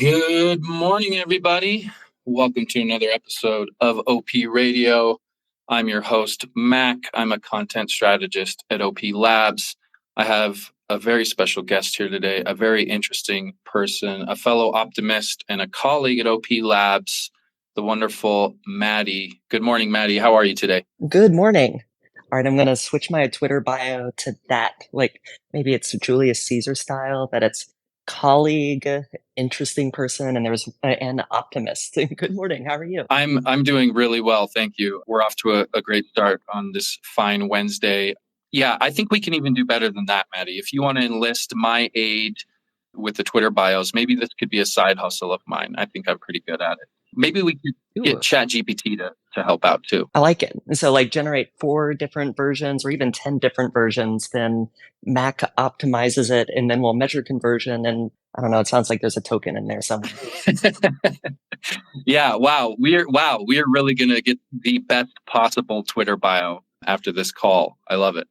Good morning, everybody. Welcome to another episode of OP Radio. I'm your host, Mac. I'm a content strategist at OP Labs. I have a very special guest here today, a very interesting person, a fellow optimist and a colleague at OP Labs, the wonderful Mattie. Good morning, Mattie. How are you today? Good morning. All right, I'm going to switch my Twitter bio to that. Like maybe it's Julius Caesar style, that it's colleague, interesting person, and there's an optimist. Good morning. How are you? I'm doing really well, thank you. We're off to a great start on this fine Wednesday. Yeah, I think we can even do better than that, Mattie. If you want to enlist my aid with the Twitter bios, maybe this could be a side hustle of mine. I think I'm pretty good at it. Maybe we could get Ooh, ChatGPT to help out too. I like it. So like generate 4 different versions or even 10 different versions, then Mac optimizes it and then we'll measure conversion. And I don't know, it sounds like there's a token in there somewhere. Yeah, we're really gonna get the best possible Twitter bio after this call. I love it.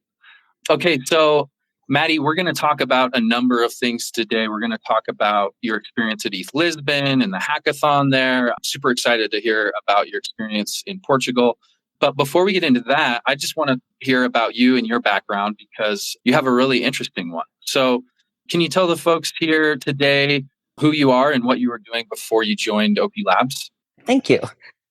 Okay, so Mattie, we're going to talk about a number of things today. We're going to talk about your experience at ETH Lisbon and the hackathon there. I'm super excited to hear about your experience in Portugal. But before we get into that, I just want to hear about you and your background because you have a really interesting one. So can you tell the folks here today who you are and what you were doing before you joined OP Labs? Thank you.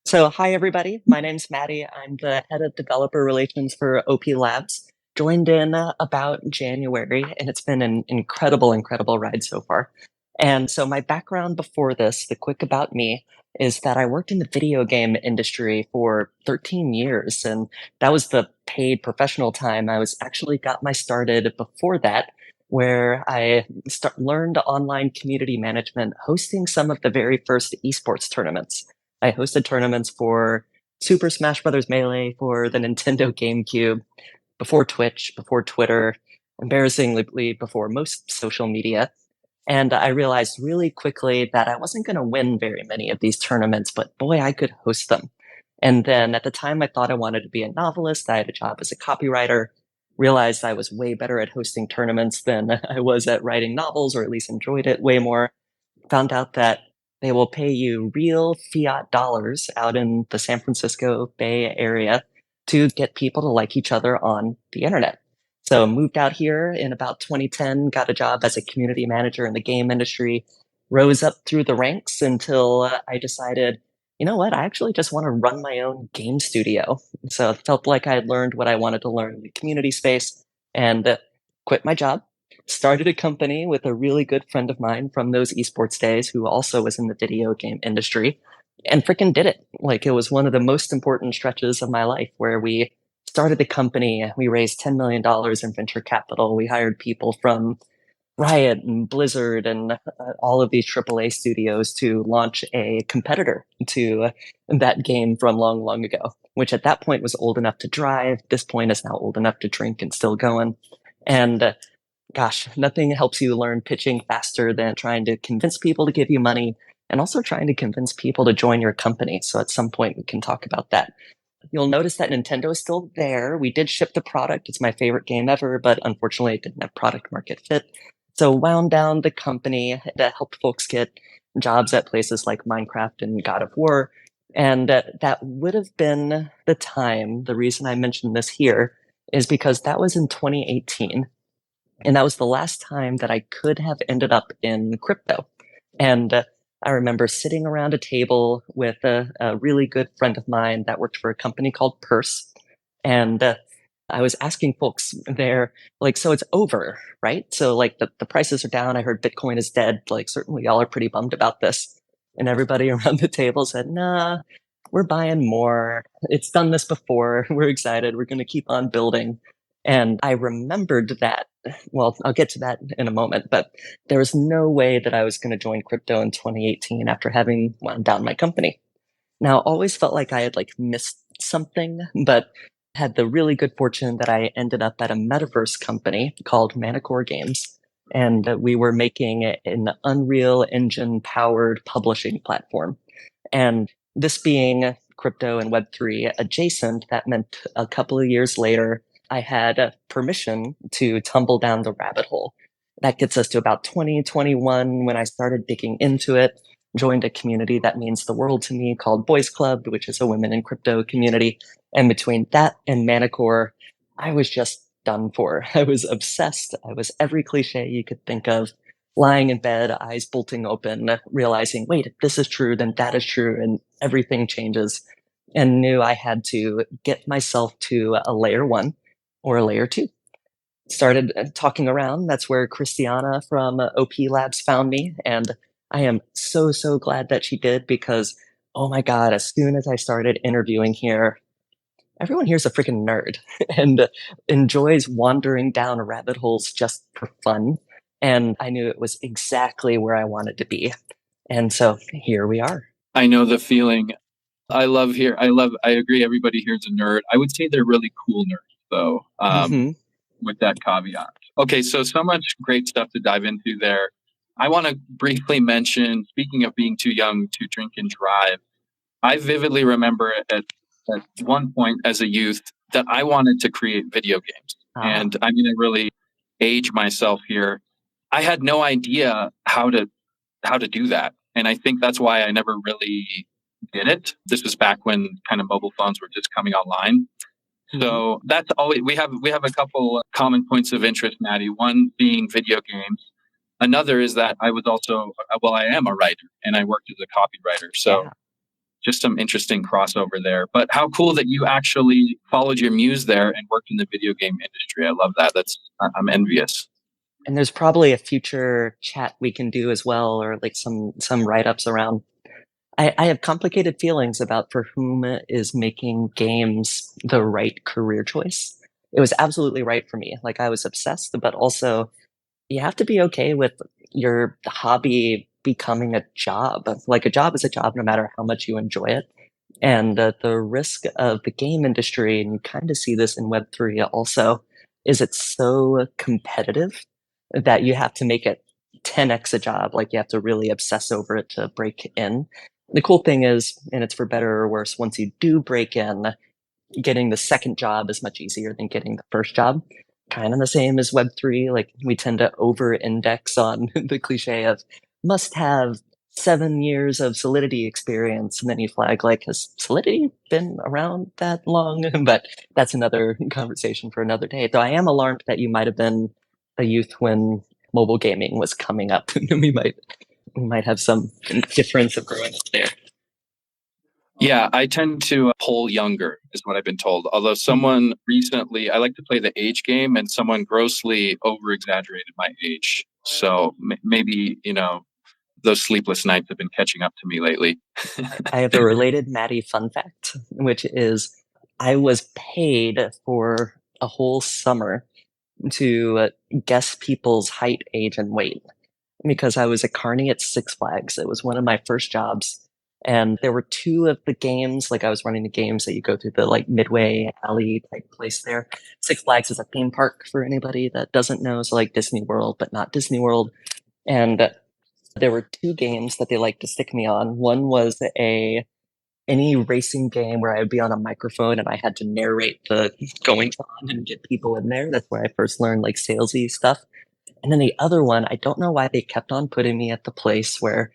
So, hi, everybody. My name's Mattie. I'm the head of developer relations for OP Labs. Joined in about January, and it's been an incredible ride so far. And so, my background before this, the quick about me, is that I worked in the video game industry for 13 years, and that was the paid professional time. I was actually got my started before that, where I learned online community management, hosting some of the very first esports tournaments. I hosted tournaments for Super Smash Bros. Melee for the Nintendo GameCube, before Twitch, before Twitter, embarrassingly before most social media. And I realized really quickly that I wasn't going to win very many of these tournaments, but boy, I could host them. And then at the time, I thought I wanted to be a novelist. I had a job as a copywriter, realized I was way better at hosting tournaments than I was at writing novels, or at least enjoyed it way more. Found out that they will pay you real fiat dollars out in the San Francisco Bay Area to get people to like each other on the internet. So moved out here in about 2010, got a job as a community manager in the game industry, rose up through the ranks until I decided, you know what, I actually just want to run my own game studio. So it felt like I had learned what I wanted to learn in the community space and quit my job, started a company with a really good friend of mine from those esports days who also was in the video game industry and freaking did it. Like it was one of the most important stretches of my life where we started the company. We raised $10 million in venture capital. We hired people from Riot and Blizzard and all of these AAA studios to launch a competitor to that game from long ago, which at that point was old enough to drive. This point is now old enough to drink and still going. And gosh, nothing helps you learn pitching faster than trying to convince people to give you money and also trying to convince people to join your company. So at some point we can talk about that. You'll notice that Nintendo is still there. We did ship the product. It's my favorite game ever, but unfortunately it didn't have product market fit. So wound down the company that helped folks get jobs at places like Minecraft and God of War. And that would have been the time. The reason I mentioned this here is because that was in 2018. And that was the last time that I could have ended up in crypto. And I remember sitting around a table with a really good friend of mine that worked for a company called Purse. And I was asking folks there, like, so it's over, right? So like the prices are down. I heard Bitcoin is dead. Like certainly y'all are pretty bummed about this. And everybody around the table said, nah, we're buying more. It's done this before. We're excited. We're going to keep on building. And I remembered that. Well, I'll get to that in a moment, but there was no way that I was going to join crypto in 2018 after having wound down my company. Now, always felt like I had like missed something, but had the really good fortune that I ended up at a metaverse company called Manicore Games. And we were making an Unreal Engine powered publishing platform. And this being crypto and Web3 adjacent, that meant a couple of years later, I had permission to tumble down the rabbit hole. That gets us to about 2021 when I started digging into it. joined a community that means the world to me called Boys Club, which is a women in crypto community. And between that and Manicore, I was just done for. I was obsessed. I was every cliche you could think of, lying in bed, eyes bolting open, realizing, wait, if this is true, then that is true, and everything changes. And knew I had to get myself to a layer one or a layer two. Started talking around. That's where Christiana from OP Labs found me. And I am so, so glad that she did because, oh my God, as soon as I started interviewing here, everyone here's a freaking nerd and enjoys wandering down rabbit holes just for fun. And I knew it was exactly where I wanted to be. And so here we are. I know the feeling. I agree. Everybody here's a nerd. I would say they're really cool nerds, though, with that caveat. Okay, so much great stuff to dive into there. I want to briefly mention, speaking of being too young to drink and drive, I vividly remember at one point as a youth that I wanted to create video games. And I'm going to really age myself here. I had no idea how to do that. And I think that's why I never really did it. This was back when kind of mobile phones were just coming online. So that's always we have a couple common points of interest, Mattie. One being video games. Another is that I was also I am a writer and I worked as a copywriter. So just some interesting crossover there. But how cool that you actually followed your muse there and worked in the video game industry. I love that. I'm envious. And there's probably a future chat we can do as well, or like some write-ups around. I have complicated feelings about for whom is making games the right career choice. It was absolutely right for me. Like I was obsessed, but also you have to be okay with your hobby becoming a job. Like a job is a job no matter how much you enjoy it. And the risk of the game industry, and you kind of see this in Web3 also, is it's so competitive that you have to make it 10x a job. Like you have to really obsess over it to break in. The cool thing is, and it's for better or worse, once you do break in, getting the second job is much easier than getting the first job. Kind of the same as Web3. Like we tend to over index on the cliche of must have 7 years of Solidity experience. And then you flag like, has Solidity been around that long? But that's another conversation for another day. Though I am alarmed that you might have been a youth when mobile gaming was coming up. we might have some difference of growing up there. Yeah, I tend to poll younger, is what I've been told. Although someone recently, I like to play the age game, and someone grossly over exaggerated my age. So maybe, those sleepless nights have been catching up to me lately. I have a related Mattie fun fact, which is I was paid for a whole summer to guess people's height, age, and weight because I was a carny at Six Flags. It was one of my first jobs. And there were two of the games, like I was running the games that you go through the like Midway Alley type place there. Six Flags is a theme park for anybody that doesn't know. So like Disney World, but not Disney World. And there were two games that they liked to stick me on. One was any racing game where I would be on a microphone and I had to narrate the goings on and get people in there. That's where I first learned like salesy stuff. And then the other one, I don't know why they kept on putting me at the place where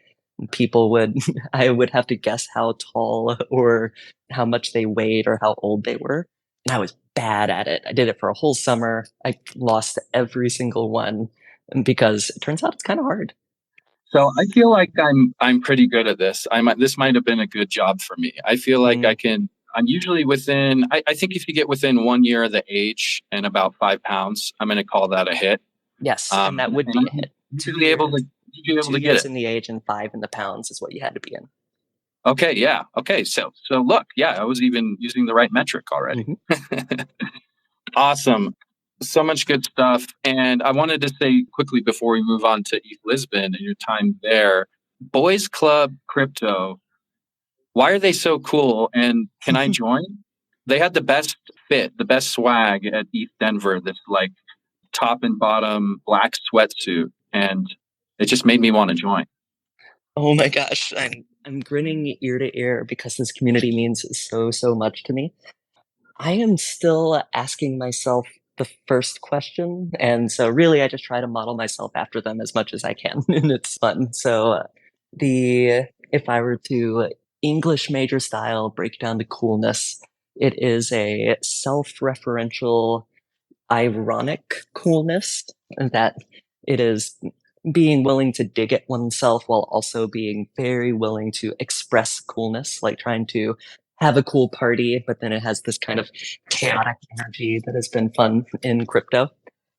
I would have to guess how tall or how much they weighed or how old they were. And I was bad at it. I did it for a whole summer. I lost every single one because it turns out it's kind of hard. So I feel like I'm pretty good at this. This might have been a good job for me. I feel like I'm usually within, I think if you get within 1 year of the age and about 5 pounds, I'm going to call that a hit. Yes, and that would be a hit. To be able to get it. In the age and 5 in the pounds is what you had to be in. Okay, yeah. Okay, so look, yeah, I was even using the right metric already. Awesome. So much good stuff. And I wanted to say quickly before we move on to ETH Lisbon and your time there, Boys Club Crypto, why are they so cool? And can I join? They had the best fit, the best swag at ETH Denver, this like top and bottom black sweatsuit. And it just made me want to join. Oh my gosh. I'm grinning ear to ear because this community means so much to me. I am still asking myself the first question. And so really, I just try to model myself after them as much as I can. And it's fun. So If I were to English major style break down the coolness, it is a self-referential, ironic coolness that it is being willing to dig at oneself while also being very willing to express coolness, like trying to have a cool party, but then it has this kind of chaotic energy that has been fun in crypto.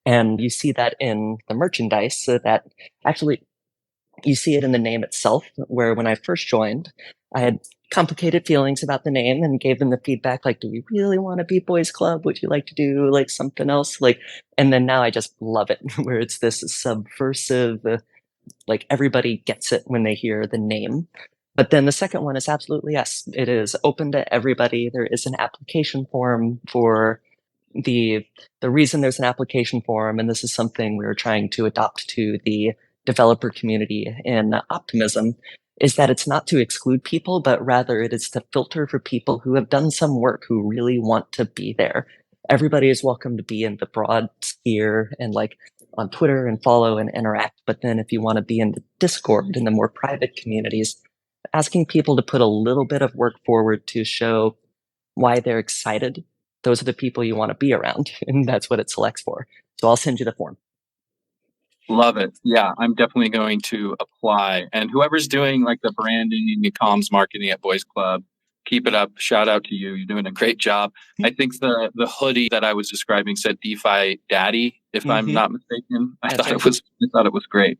And you see that in the merchandise, so that actually you see it in the name itself, where when I first joined, I had complicated feelings about the name and gave them the feedback like, do we really want to be boys club? Would you like to do like something else? Like, and then now I just love it, where it's this subversive, like everybody gets it when they hear the name. But then the second one is absolutely yes. It is open to everybody. There is an application form for the the reason there's an application form, and this is something we're trying to adopt to the developer community in Optimism, is that it's not to exclude people, but rather it is to filter for people who have done some work, who really want to be there. Everybody is welcome to be in the broad sphere and like on Twitter and follow and interact. But then if you want to be in the Discord, in the more private communities, asking people to put a little bit of work forward to show why they're excited, those are the people you want to be around. And that's what it selects for. So I'll send you the form. Love it. Yeah, I'm definitely going to apply. And whoever's doing like the branding and comms marketing at Boys Club, keep it up. Shout out to you. You're doing a great job. I think the hoodie that I was describing said DeFi Daddy, if I'm not mistaken. I thought it was great.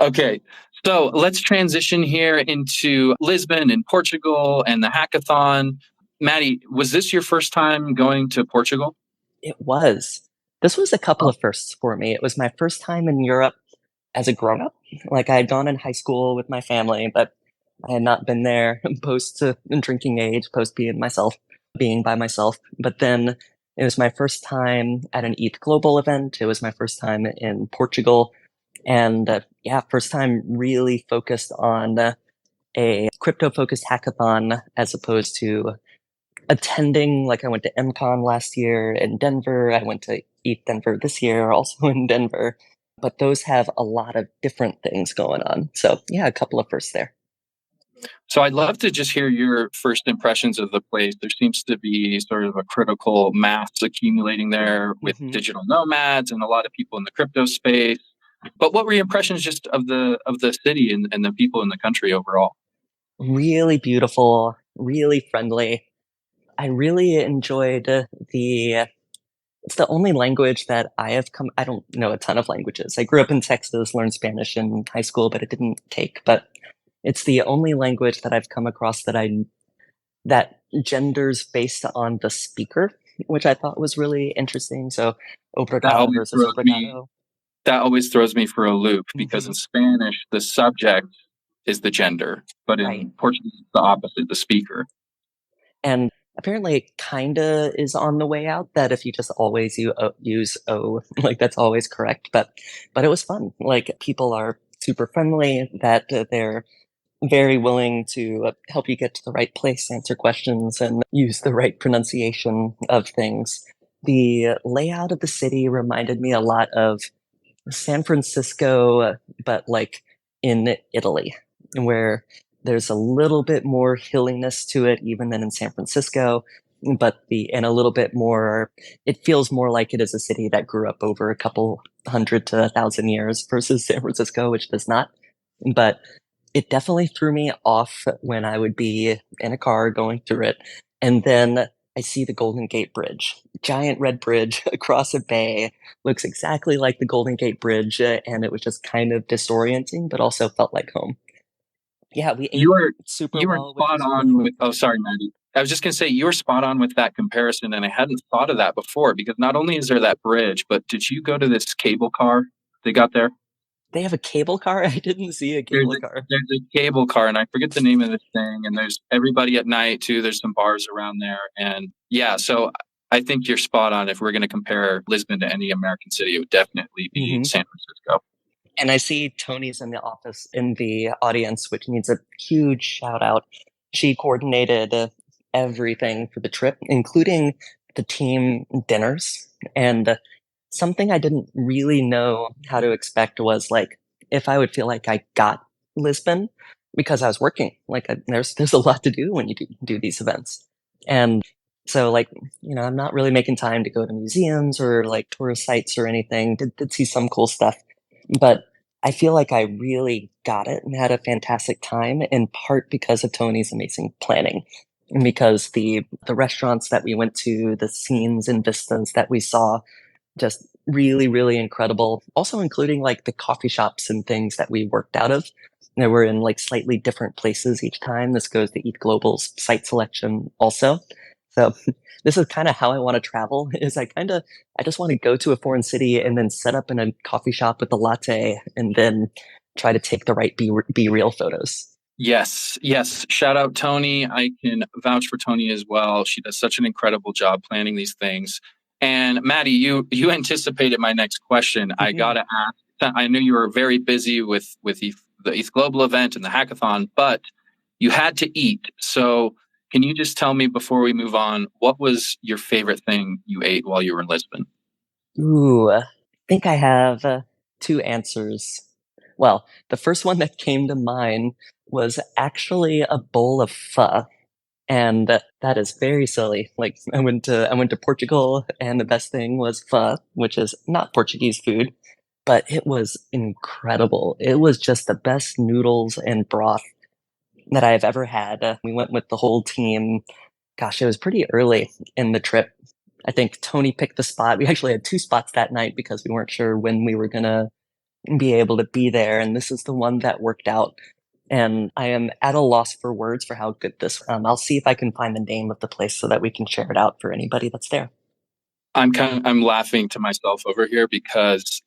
Okay, so let's transition here into Lisbon and Portugal and the hackathon. Mattie, was this your first time going to Portugal? It was. This was a couple of firsts for me. It was my first time in Europe as a grown up. Like I had gone in high school with my family, but I had not been there post drinking age, post being by myself. But then it was my first time at an ETHGlobal event. It was my first time in Portugal. And yeah, first time really focused on a crypto focused hackathon as opposed to attending. Like I went to MCon last year in Denver. I went to ETH Denver this year, also in Denver. But those have a lot of different things going on. So yeah, a couple of firsts there. So I'd love to just hear your first impressions of the place. There seems to be sort of a critical mass accumulating there with digital nomads and a lot of people in the crypto space. But what were your impressions just of the city and the people in the country overall? Really beautiful, really friendly. I really enjoyed it's the only language that I don't know a ton of languages. I grew up in Texas, learned Spanish in high school, but it didn't take. But it's the only language that I've come across that genders based on the speaker, which I thought was really interesting. So obrigado versus obrigado. That always throws me for a loop because in Spanish, the subject is the gender, but in Portuguese, it's the opposite, the speaker. And apparently it kinda is on the way out that if you just always use O, like that's always correct. But it was fun. Like people are super friendly, that they're very willing to help you get to the right place, answer questions, and use the right pronunciation of things. The layout of the city reminded me a lot of San Francisco, but like in Italy, where there's a little bit more hilliness to it, even than in San Francisco, but and a little bit more, it feels more like it is a city that grew up over a couple hundred to 1,000 years versus San Francisco, which does not. But it definitely threw me off when I would be in a car going through it. And then I see the Golden Gate Bridge, giant red bridge across a bay, looks exactly like the Golden Gate Bridge, and it was just kind of disorienting, but also felt like home. Yeah, we ate super well. Spot on with. Oh, sorry, Mattie. I was just going to say you were spot on with that comparison, and I hadn't thought of that before because not only is there that bridge, but did you go to this cable car they got there? They have a cable car? I didn't see a cable car. There's a cable car, and I forget the name of this thing. And there's everybody at night too. There's some bars around there, and yeah. So I think you're spot on. If we're going to compare Lisbon to any American city, it would definitely be San Francisco. And I see Tony's in the audience, which needs a huge shout out. She coordinated everything for the trip, including the team dinners. And something I didn't really know how to expect was like if I would feel like I got Lisbon because I was working. There's a lot to do when you do these events, and so I'm not really making time to go to museums or like tourist sites or anything. Did see some cool stuff, but I feel like I really got it and had a fantastic time in part because of Tony's amazing planning. And because the restaurants that we went to, the scenes and vistas that we saw, just really, really incredible. Also including like the coffee shops and things that we worked out of. They were in like slightly different places each time. This goes to ETHGlobal's site selection also. So this is kind of how I want to travel is I just want to go to a foreign city and then set up in a coffee shop with a latte and then try to take the right be real photos. Yes, yes. Shout out Tony. I can vouch for Tony as well. She does such an incredible job planning these things. And Mattie, you anticipated my next question. I gotta ask. I knew you were very busy with the ETH Global event and the hackathon, but you had to eat. So can you just tell me before we move on, what was your favorite thing you ate while you were in Lisbon? Ooh, I think I have two answers. Well, the first one that came to mind was actually a bowl of pho. And that is very silly. Like I went to Portugal and the best thing was pho, which is not Portuguese food, but it was incredible. It was just the best noodles and broth that I've ever had. We went with the whole team. Gosh, it was pretty early in the trip. I think Tony picked the spot. We actually had two spots that night because we weren't sure when we were gonna be able to be there, and this is the one that worked out. And I am at a loss for words for how good this. I'll see if I can find the name of the place so that we can share it out for anybody that's there. I'm laughing to myself over here because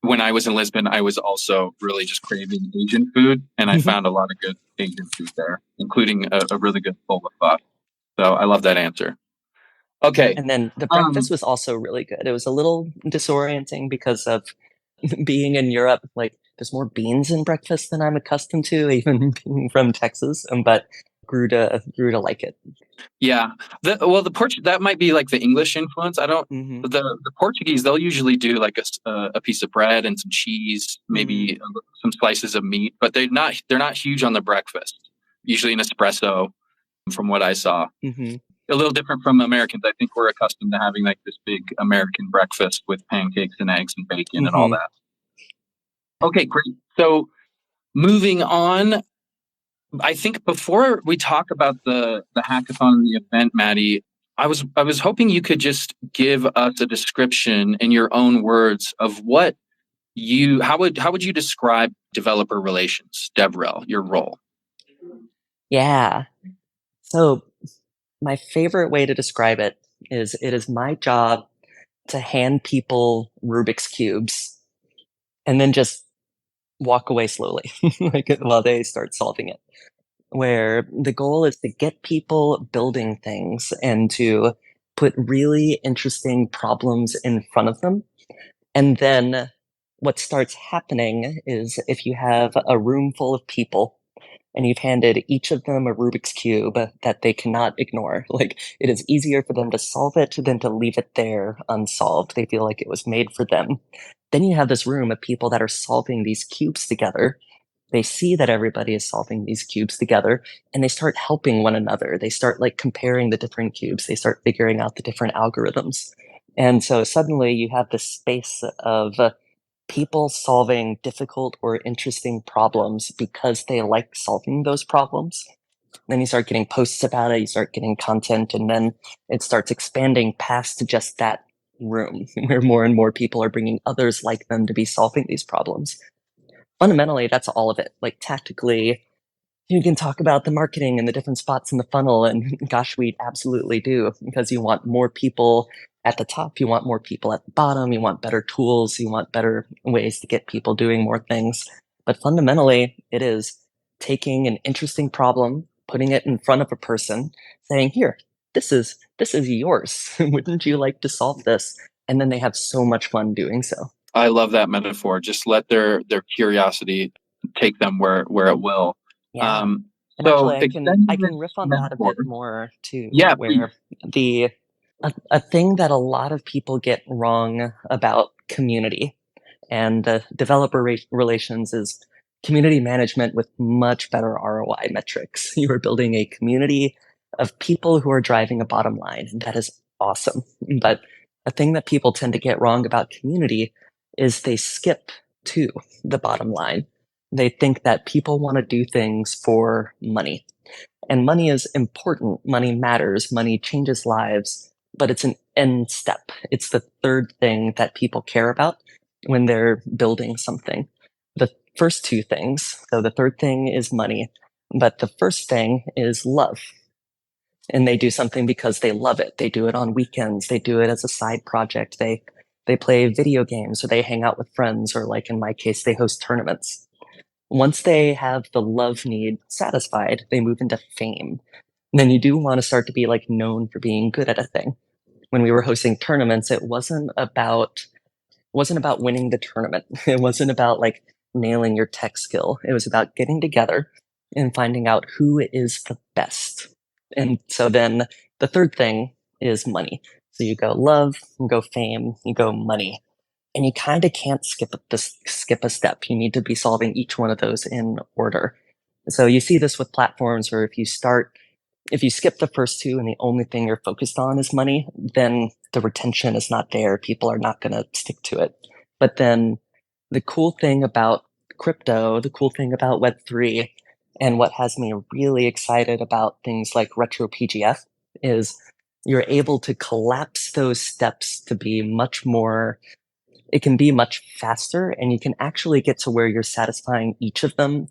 when I was in Lisbon, I was also really just craving Asian food, and I found a lot of good Asian food there, including a really good bowl of pho. So I love that answer. Okay. And then the breakfast was also really good. It was a little disorienting because of being in Europe. Like there's more beans in breakfast than I'm accustomed to, even being from Texas. But grew to like it. Yeah. That might be like the English influence. I don't. Mm-hmm. The Portuguese, they'll usually do like a piece of bread and some cheese, maybe some slices of meat, but they're not huge on the breakfast. Usually an espresso, from what I saw. Mm-hmm. A little different from Americans. I think we're accustomed to having like this big American breakfast with pancakes and eggs and bacon and all Mm-hmm. that. Okay, great. So moving on, I think before we talk about the hackathon and the event, Mattie, I was hoping you could just give us a description in your own words of what how would you describe developer relations, DevRel, your role? Yeah. So my favorite way to describe it is my job to hand people Rubik's cubes and then just walk away slowly while they start solving it. Where the goal is to get people building things and to put really interesting problems in front of them. And then what starts happening is if you have a room full of people and you've handed each of them a Rubik's Cube that they cannot ignore. Like, it is easier for them to solve it than to leave it there unsolved. They feel like it was made for them. Then you have this room of people that are solving these cubes together. They see that everybody is solving these cubes together and they start helping one another. They start like comparing the different cubes. They start figuring out the different algorithms. And so suddenly you have this space of people solving difficult or interesting problems because they like solving those problems. Then you start getting posts about it, you start getting content, and then it starts expanding past just that room where more and more people are bringing others like them to be solving these problems. Fundamentally, that's all of it. Like tactically, you can talk about the marketing and the different spots in the funnel, and gosh, we absolutely do because you want more people at the top, you want more people at the bottom, you want better tools, you want better ways to get people doing more things. But fundamentally, it is taking an interesting problem, putting it in front of a person, saying, "Here, this is yours. Wouldn't you like to solve this?" And then they have so much fun doing so. I love that metaphor. Just let their curiosity take them where it will. Yeah. Um, And so actually I extending can this riff on that a metaphor, bit more too, yeah, please. where the a thing that a lot of people get wrong about community and developer relations is community management with much better ROI metrics. You are building a community of people who are driving a bottom line, and that is awesome. But a thing that people tend to get wrong about community is they skip to the bottom line. They think that people want to do things for money. And money is important. Money matters. Money changes lives, but it's an end step. It's the third thing that people care about when they're building something. The first two things, so the third thing is money, but the first thing is love. And they do something because they love it. They do it on weekends. They do it as a side project. They play video games or they hang out with friends, or like in my case, they host tournaments. Once they have the love need satisfied, they move into fame. And then you do want to start to be like known for being good at a thing. When we were hosting tournaments, it wasn't about winning the tournament. It wasn't about like nailing your tech skill. It was about getting together and finding out who is the best. And so then the third thing is money. So you go love, you go fame, you go money. And you kind of can't skip a step. You need to be solving each one of those in order. So you see this with platforms where if you skip the first two and the only thing you're focused on is money, then the retention is not there. People are not going to stick to it. But then the cool thing about crypto, the cool thing about Web3, and what has me really excited about things like retro PGF is you're able to collapse those steps to be much more, it can be much faster, and you can actually get to where you're satisfying each of them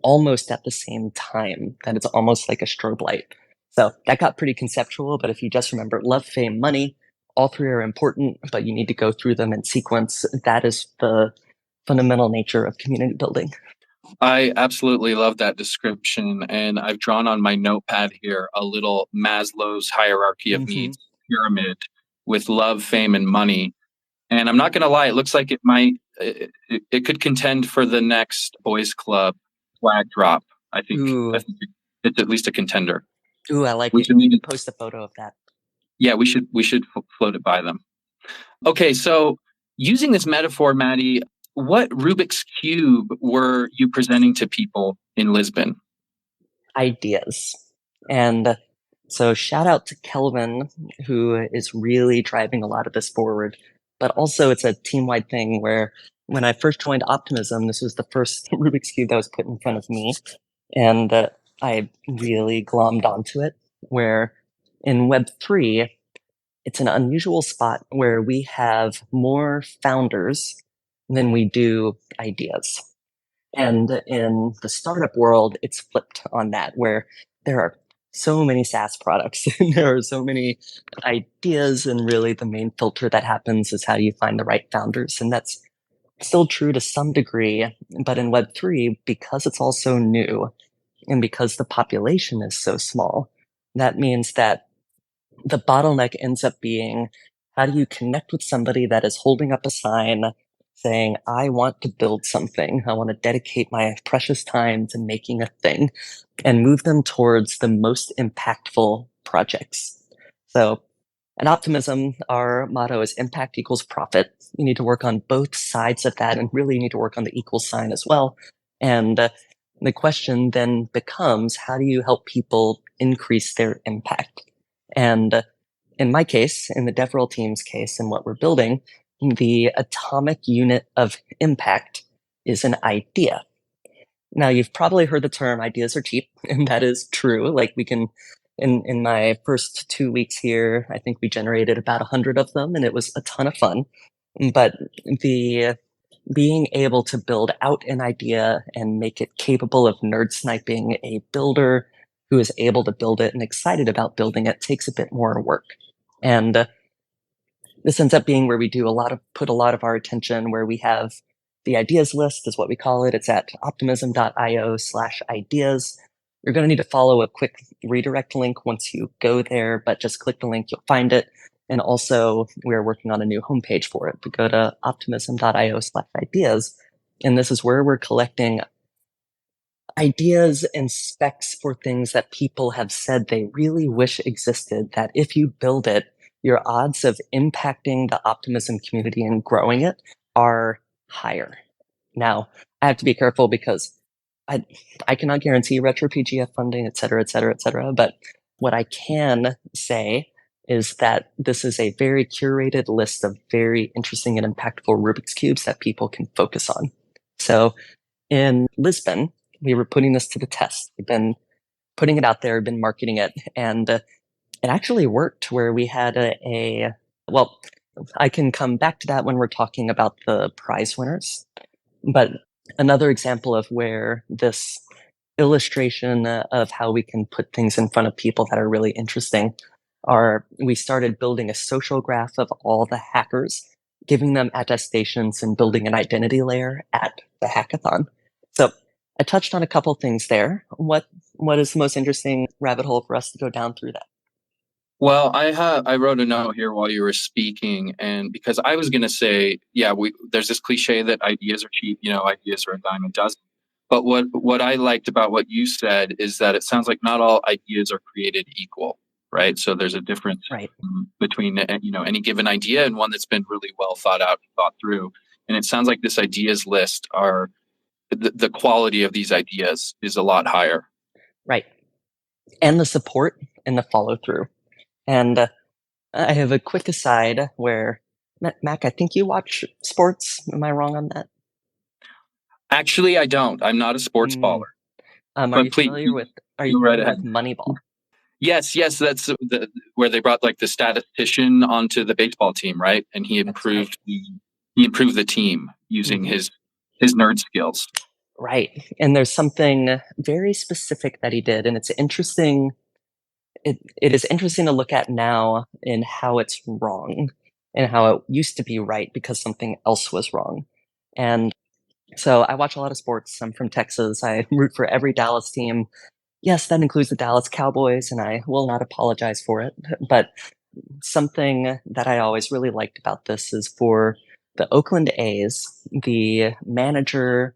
almost at the same time. That it's almost like a strobe light. So that got pretty conceptual, but if you just remember love, fame, money, all three are important, but you need to go through them in sequence. That is the fundamental nature of community building. I absolutely love that description. And I've drawn on my notepad here a little Maslow's hierarchy of needs pyramid with love, fame, and money. And I'm not going to lie, it looks like it could contend for the next boys club flag drop. I think it's at least a contender. Ooh, I like it. We need to post a photo of that. Yeah, we should float it by them. Okay, so using this metaphor, Mattie, what Rubik's Cube were you presenting to people in Lisbon? Ideas. And so shout out to Kelvin, who is really driving a lot of this forward. But also it's a team-wide thing where when I first joined Optimism, this was the first Rubik's Cube that was put in front of me. And I really glommed onto it, where in Web3, it's an unusual spot where we have more founders than we do ideas. And in the startup world, it's flipped on that, where there are so many SaaS products and there are so many ideas. And really, the main filter that happens is how do you find the right founders? And that's still true to some degree. But in Web3, because it's all so new and because the population is so small, that means that the bottleneck ends up being how do you connect with somebody that is holding up a sign saying, I want to build something. I want to dedicate my precious time to making a thing and move them towards the most impactful projects. So at Optimism, our motto is impact equals profit. You need to work on both sides of that and really need to work on the equal sign as well. And the question then becomes, how do you help people increase their impact? And in my case, in the DevRel team's case, and what we're building, the atomic unit of impact is an idea. Now, you've probably heard the term ideas are cheap, and that is true. Like we can, in my first 2 weeks here, I think we generated about 100 of them, and it was a ton of fun. But the being able to build out an idea and make it capable of nerd sniping a builder who is able to build it and excited about building it takes a bit more work. And this ends up being where we do put a lot of our attention, where we have the ideas list is what we call it. It's at optimism.io/ideas. You're going to need to follow a quick redirect link once you go there, but just click the link, you'll find it. And also we're working on a new homepage for it. But go to optimism.io/ideas. And this is where we're collecting ideas and specs for things that people have said they really wish existed, that if you build it, your odds of impacting the optimism community and growing it are higher. Now, I have to be careful because I I cannot guarantee retro PGF funding, et cetera, et cetera, et cetera. But what I can say is that this is a very curated list of very interesting and impactful Rubik's Cubes that people can focus on. So in Lisbon, we were putting this to the test. We've been putting it out there, been marketing it, and it actually worked where we had well, I can come back to that when we're talking about the prize winners. But another example of where this illustration of how we can put things in front of people that are really interesting are we started building a social graph of all the hackers, giving them attestations and building an identity layer at the hackathon. So I touched on a couple things there. What is the most interesting rabbit hole for us to go down through that? Well, I wrote a note here while you were speaking, and because I was going to say, yeah, there's this cliche that ideas are cheap, ideas are a dime a dozen. But what I liked about what you said is that it sounds like not all ideas are created equal, right? So there's a difference Right. between any given idea and one that's been really well thought out and thought through. And it sounds like this ideas list are the quality of these ideas is a lot higher. Right. And the support and the follow through. And I have a quick aside where, Mac, I think you watch sports. Am I wrong on that? Actually, I don't. I'm not a sports baller. Are But you please, familiar with Moneyball? Yes, that's where they brought like the statistician onto the baseball team, right? And he improved the team using his nerd skills. Right. And there's something very specific that he did, and it's interesting. It is interesting to look at now in how it's wrong and how it used to be right because something else was wrong. And so I watch a lot of sports. I'm from Texas. I root for every Dallas team. Yes, that includes the Dallas Cowboys, and I will not apologize for it. But something that I always really liked about this is for the Oakland A's, the manager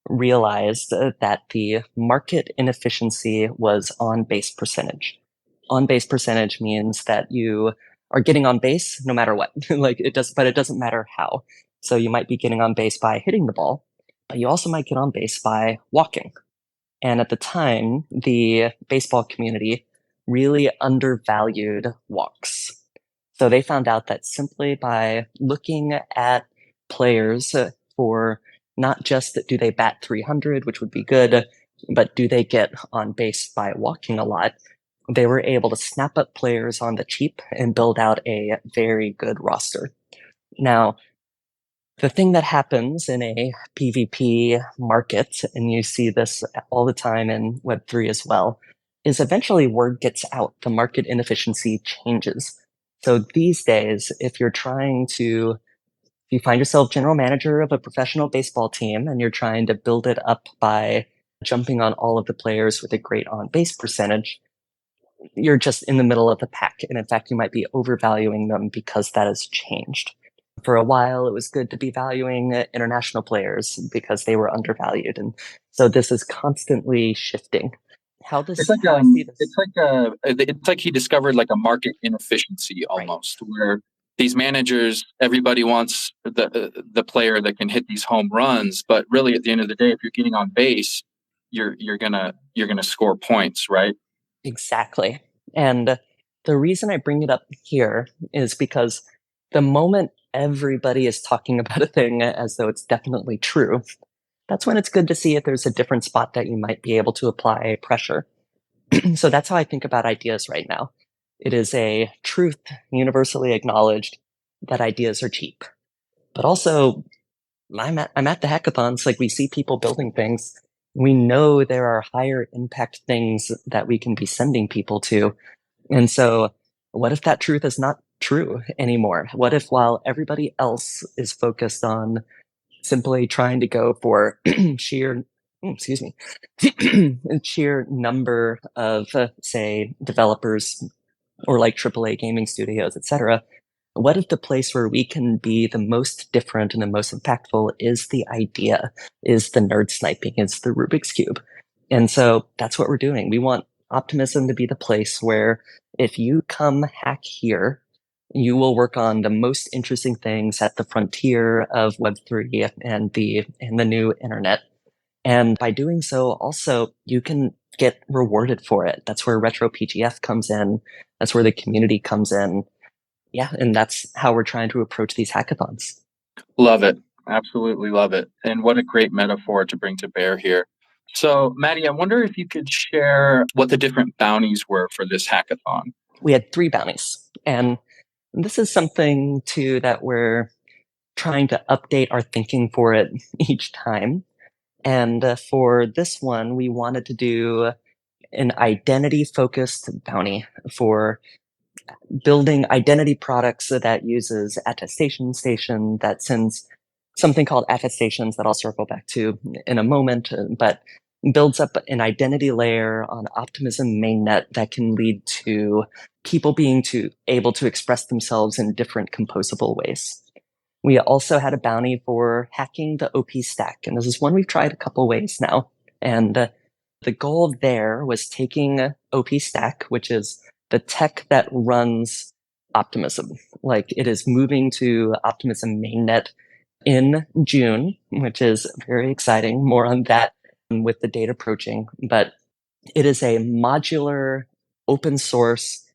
realized that the market inefficiency was on base percentage. On base percentage means that you are getting on base no matter what. But it doesn't matter how. So you might be getting on base by hitting the ball, but you also might get on base by walking. And at the time, the baseball community really undervalued walks. So they found out that simply by looking at players for not just do they bat 300, which would be good, but do they get on base by walking a lot, they were able to snap up players on the cheap and build out a very good roster. Now, the thing that happens in a PvP market, and you see this all the time in Web3 as well, is eventually word gets out. The market inefficiency changes. So these days, if you find yourself general manager of a professional baseball team and you're trying to build it up by jumping on all of the players with a great on base percentage, you're just in the middle of the pack. And in fact, you might be overvaluing them because that has changed. For a while, it was good to be valuing international players because they were undervalued. And so this is constantly shifting. It's like he discovered like a market inefficiency almost, where these managers, everybody wants the player that can hit these home runs, but really at the end of the day, if you're getting on base, you're gonna score points, right? Exactly. And the reason I bring it up here is because the moment everybody is talking about a thing as though it's definitely true, that's when it's good to see if there's a different spot that you might be able to apply pressure. So that's how I think about ideas right now. It is a truth universally acknowledged that ideas are cheap. But also, I'm at the hackathons, like we see people building things. We know there are higher impact things that we can be sending people to. And so what if that truth is not true anymore? What if while everybody else is focused on simply trying to go for sheer sheer number of say developers or like AAA gaming studios, etc. What if the place where we can be the most different and the most impactful is the idea, is the nerd sniping, is the Rubik's Cube? And so that's what we're doing. We want Optimism to be the place where if you come hack here, You will work on the most interesting things at the frontier of Web3 and the new internet. And by doing so, also, you can get rewarded for it. That's where Retro PGF comes in. That's where the community comes in. Yeah, and that's how we're trying to approach these hackathons. Love it. Absolutely love it. And what a great metaphor to bring to bear here. So, Mattie, I wonder if you could share what the different bounties were for this hackathon. We had 3 bounties. And this is something, too, that we're trying to update our thinking for it each time. And for this one, we wanted to do an identity-focused bounty for building identity products that uses attestation station that sends something called attestations that I'll circle back to in a moment, but builds up an identity layer on Optimism mainnet that can lead to people being able to express themselves in different composable ways. We also had a bounty for hacking the OP stack, and this is one we've tried a couple ways now. And the goal there was taking OP stack, which is the tech that runs Optimism. Like, it is moving to Optimism mainnet in June, which is very exciting. More on that with the date approaching. But it is a modular, open source,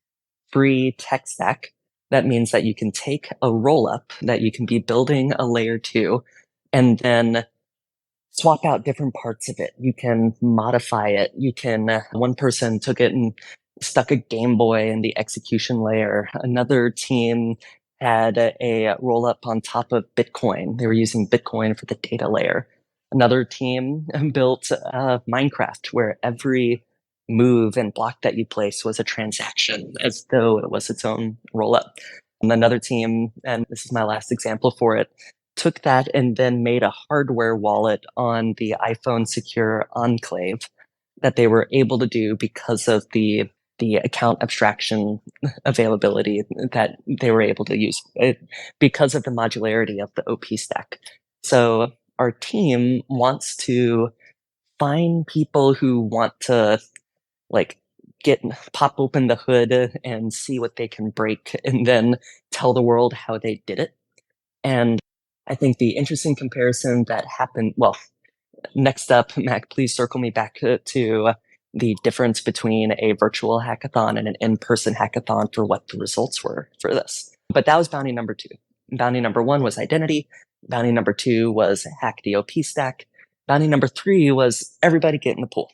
free tech stack. That means that you can take a roll up that you can be building a layer 2 and then swap out different parts of it. You can modify it. You can, one person took it and stuck a Game Boy in the execution layer. Another team had a roll up on top of Bitcoin. They were using Bitcoin for the data layer. Another team built Minecraft, where every move and block that you place was a transaction, as though it was its own roll up. And another team, and this is my last example for it, took that and then made a hardware wallet on the iPhone Secure Enclave that they were able to do because of the account abstraction availability that they were able to use because of the modularity of the OP stack. So our team wants to find people who want to like pop open the hood and see what they can break and then tell the world how they did it. And I think the interesting comparison that happened, well, next up, Mac, please circle me back to the difference between a virtual hackathon and an in-person hackathon for what the results were for this. But that was bounty number 2. Bounty number 1 was identity. Bounty number 2 was hack the OP stack. Bounty number 3 was everybody get in the pool.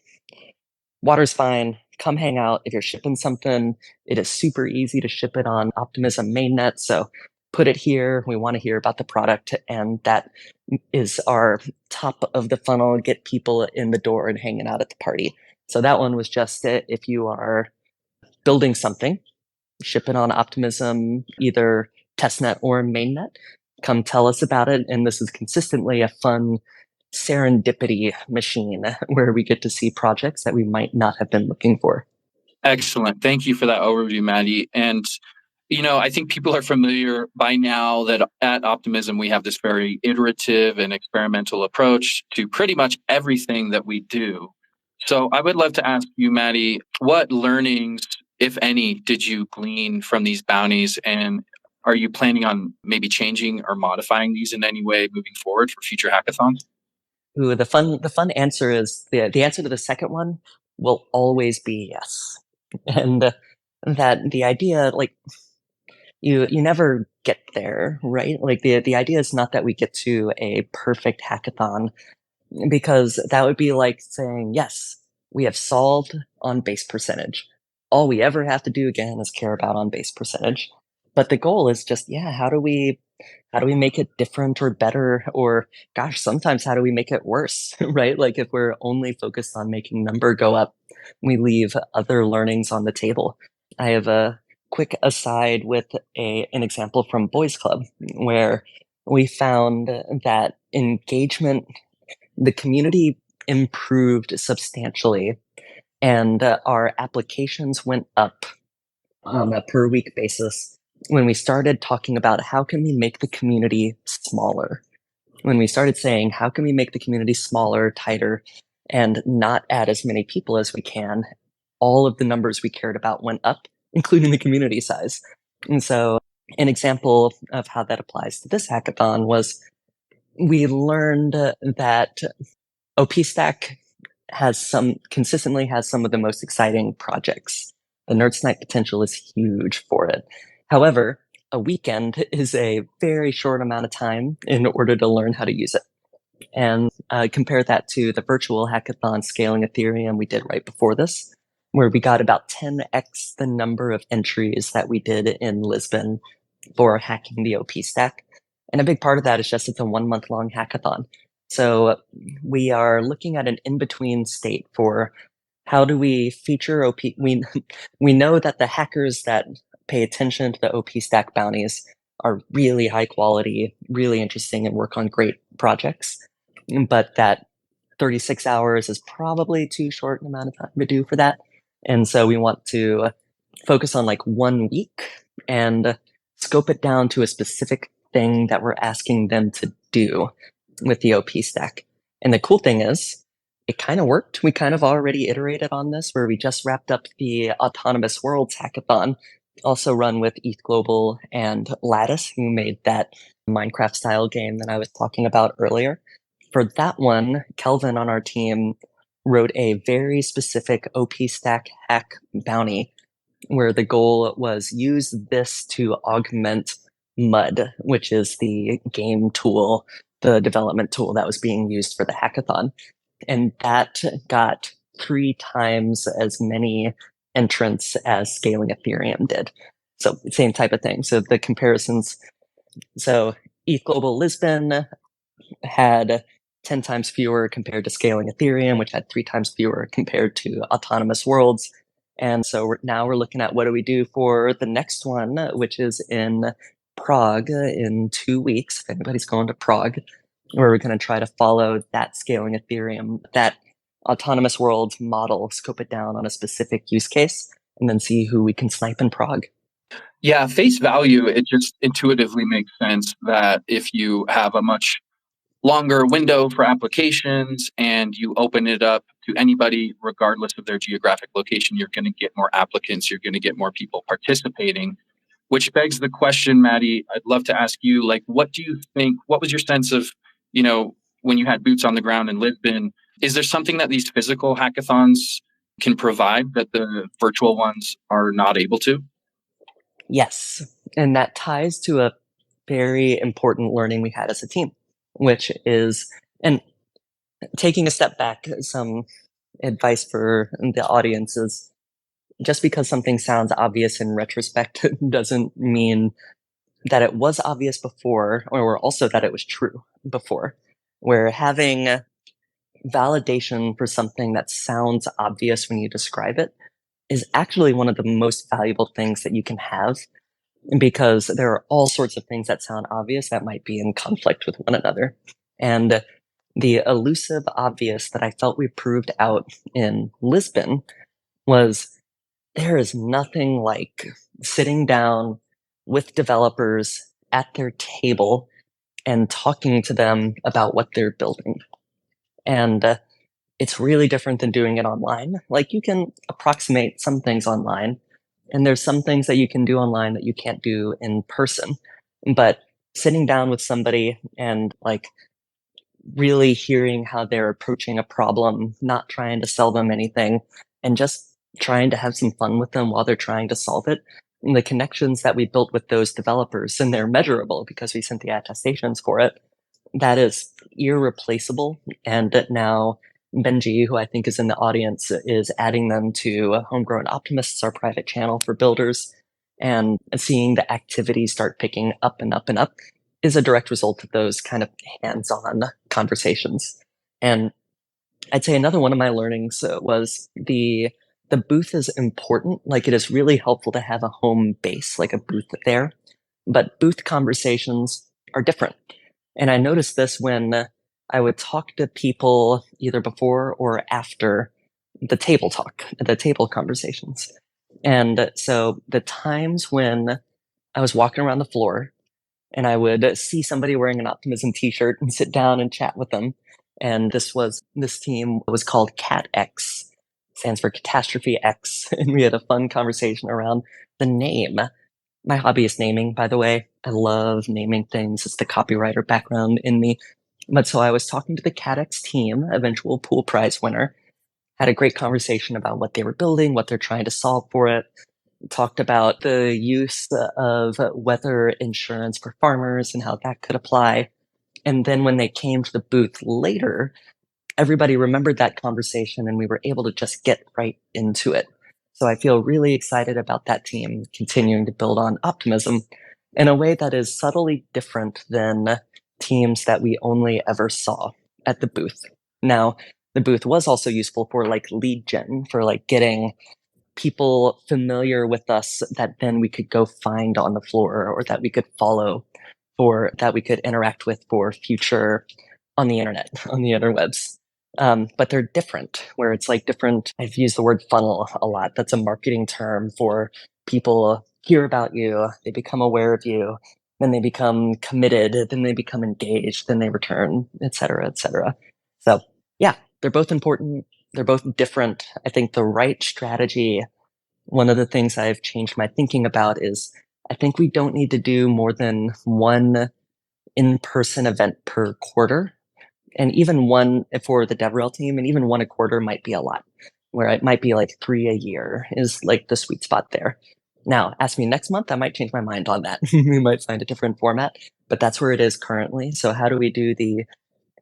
Water's fine. Come hang out. If you're shipping something, it is super easy to ship it on Optimism mainnet. So put it here. We want to hear about the product. And that is our top of the funnel, get people in the door and hanging out at the party. So that one was just it. If you are building something, ship it on Optimism, either testnet or mainnet, come tell us about it. And this is consistently a fun serendipity machine where we get to see projects that we might not have been looking for. Excellent. Thank you for that overview, Mattie. And I think people are familiar by now that at Optimism, we have this very iterative and experimental approach to pretty much everything that we do. So I would love to ask you, Mattie, what learnings, if any, did you glean from these bounties? And are you planning on maybe changing or modifying these in any way moving forward for future hackathons? Ooh, the fun answer is the answer to the second one will always be yes. And that the idea, like, you never get there, right? Like, the idea is not that we get to a perfect hackathon, because that would be like saying, yes, we have solved on base percentage. All we ever have to do again is care about on base percentage. But the goal is just, yeah, how do we make it different or better? Or gosh, sometimes how do we make it worse, right? Like, if we're only focused on making number go up, we leave other learnings on the table. I have a quick aside with an example from Boys Club, where we found that engagement, the community improved substantially, and our applications went up on a per week basis when we started talking about how can we make the community smaller. When we started saying, how can we make the community smaller, tighter, and not add as many people as we can, all of the numbers we cared about went up, including the community size. And so An example of how that applies to this hackathon was we learned that OPStack consistently has some of the most exciting projects. The Nerd Night potential is huge for it. However, a weekend is a very short amount of time in order to learn how to use it. And compare that to the virtual hackathon scaling Ethereum we did right before this, where we got about 10x the number of entries that we did in Lisbon for hacking the OP stack. And a big part of that is just it's a 1 month long hackathon. So we are looking at an in-between state for how do we feature OP. We know that the hackers that pay attention to the OP stack bounties are really high quality, really interesting, and work on great projects. But that 36 hours is probably too short an amount of time to do for that. And so we want to focus on like 1 week and scope it down to a specific thing that we're asking them to do with the OP stack. And the cool thing is, it kind of worked. We kind of already iterated on this, where we just wrapped up the Autonomous Worlds hackathon, also run with ETHGlobal and Lattice, who made that Minecraft style game that I was talking about earlier. For that one, Kelvin on our team wrote a very specific OP stack hack bounty where the goal was use this to augment Mud, which is the game tool, the development tool that was being used for the hackathon. And that got 3 times as many entrants as scaling Ethereum did. So same type of thing. So the comparisons. So ETHGlobal Lisbon had 10 times fewer compared to scaling Ethereum, which had 3 times fewer compared to Autonomous Worlds. And so now we're looking at what do we do for the next one, which is in Prague in 2 weeks. If anybody's going to Prague, where we're going to try to follow that scaling Ethereum, that Autonomous Worlds model, scope it down on a specific use case, and then see who we can snipe in Prague. Yeah, face value, it just intuitively makes sense that if you have a much longer window for applications and you open it up to anybody, regardless of their geographic location, you're going to get more applicants, you're going to get more people participating, which begs the question, Mattie, I'd love to ask you, like, what do you think, what was your sense of, when you had boots on the ground in Lisbon? Is there something that these physical hackathons can provide that the virtual ones are not able to? Yes. And that ties to a very important learning we had as a team, which is, and taking a step back, some advice for the audience is just because something sounds obvious in retrospect doesn't mean that it was obvious before, or also that it was true before. Where having validation for something that sounds obvious when you describe it is actually one of the most valuable things that you can have, because there are all sorts of things that sound obvious that might be in conflict with one another. And the elusive obvious that I felt we proved out in Lisbon was there is nothing like sitting down with developers at their table and talking to them about what they're building. And it's really different than doing it online. Like, you can approximate some things online, and there's some things that you can do online that you can't do in person. But sitting down with somebody and like really hearing how they're approaching a problem, not trying to sell them anything, and just trying to have some fun with them while they're trying to solve it. And the connections that we built with those developers, and they're measurable because we sent the attestations for it, that is irreplaceable. And that now Benji, who I think is in the audience, is adding them to Homegrown Optimists, our private channel for builders, and seeing the activity start picking up and up and up is a direct result of those kind of hands-on conversations. And I'd say another one of my learnings was the booth is important. Like, it is really helpful to have a home base, like a booth there, but booth conversations are different. And I noticed this when I would talk to people either before or after the table talk, the table conversations. And so the times when I was walking around the floor and I would see somebody wearing an Optimism t-shirt and sit down and chat with them. And this team was called Cat X, stands for Catastrophe X. And we had a fun conversation around the name. My hobby is naming, by the way. I love naming things. It's the copywriter background in me. But so I was talking to the CADX team, eventual pool prize winner, had a great conversation about what they were building, what they're trying to solve for it. Talked about the use of weather insurance for farmers and how that could apply. And then when they came to the booth later, everybody remembered that conversation and we were able to just get right into it. So I feel really excited about that team continuing to build on optimism in a way that is subtly different than teams that we only ever saw at the booth. Now, the booth was also useful for like lead gen, for like getting people familiar with us that then we could go find on the floor or that we could follow for that we could interact with for future on the internet, on the interwebs. But they're different, where it's like different. I've used the word funnel a lot. That's a marketing term for people hear about you, they become aware of you, then they become committed, then they become engaged, then they return, et cetera, et cetera. So yeah, they're both important. They're both different. I think the right strategy, one of the things I've changed my thinking about is I think we don't need to do more than one in-person event per quarter. And even one for the DevRel team, and even one a quarter might be a lot, where it might be like 3 a year is like the sweet spot there. Now, ask me next month, I might change my mind on that. We might find a different format, but that's where it is currently. So how do we do the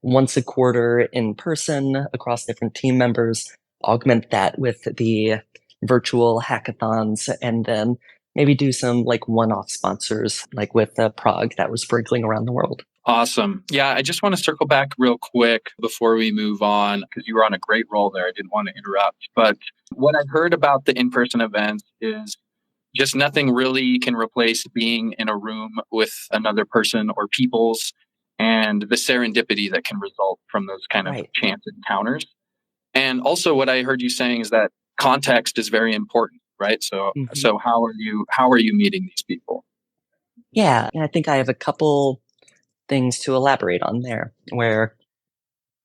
once a quarter in person across different team members, augment that with the virtual hackathons, and then maybe do some like one-off sponsors, like with Prague that we're sprinkling around the world. Awesome. Yeah, I just want to circle back real quick before we move on, because you were on a great roll there. I didn't want to interrupt. But what I've heard about the in-person events is just nothing really can replace being in a room with another person or peoples and the serendipity that can result from those kind of Right. chance encounters. And also what I heard you saying is that context is very important, right? So Mhm. so how are you meeting these people? Yeah, and I think I have a couple things to elaborate on there, where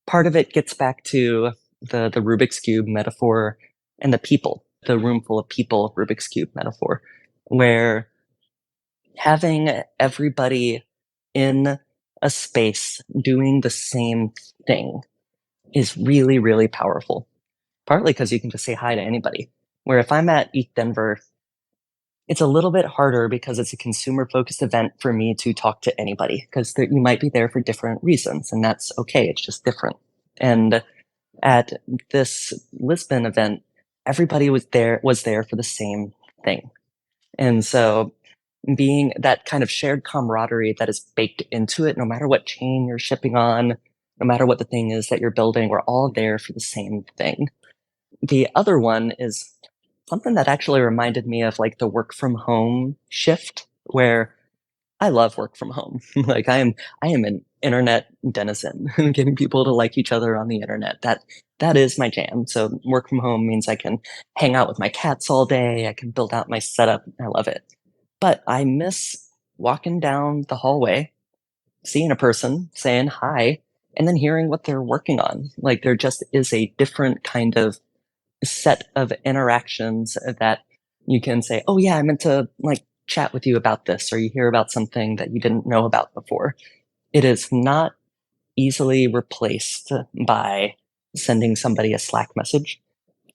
part of it gets back to the Rubik's Cube metaphor and the people, the room full of people Rubik's Cube metaphor, where having everybody in a space doing the same thing is really, really powerful. Partly because you can just say hi to anybody. Where if I'm at ETH Denver, it's a little bit harder because it's a consumer focused event for me to talk to anybody because you might be there for different reasons, and that's okay. It's just different. And at this Lisbon event, everybody was there for the same thing. And so being that kind of shared camaraderie that is baked into it, no matter what chain you're shipping on, no matter what the thing is that you're building, we're all there for the same thing. The other one is something that actually reminded me of like the work from home shift, where I love work from home. Like I am an internet denizen, getting people to like each other on the internet. That is my jam. So work from home means I can hang out with my cats all day. I can build out my setup. I love it. But I miss walking down the hallway, seeing a person, saying hi, and then hearing what they're working on. Like there just is a different kind of set of interactions that you can say, oh yeah, I meant to like chat with you about this, or you hear about something that you didn't know about before. It is not easily replaced by sending somebody a Slack message.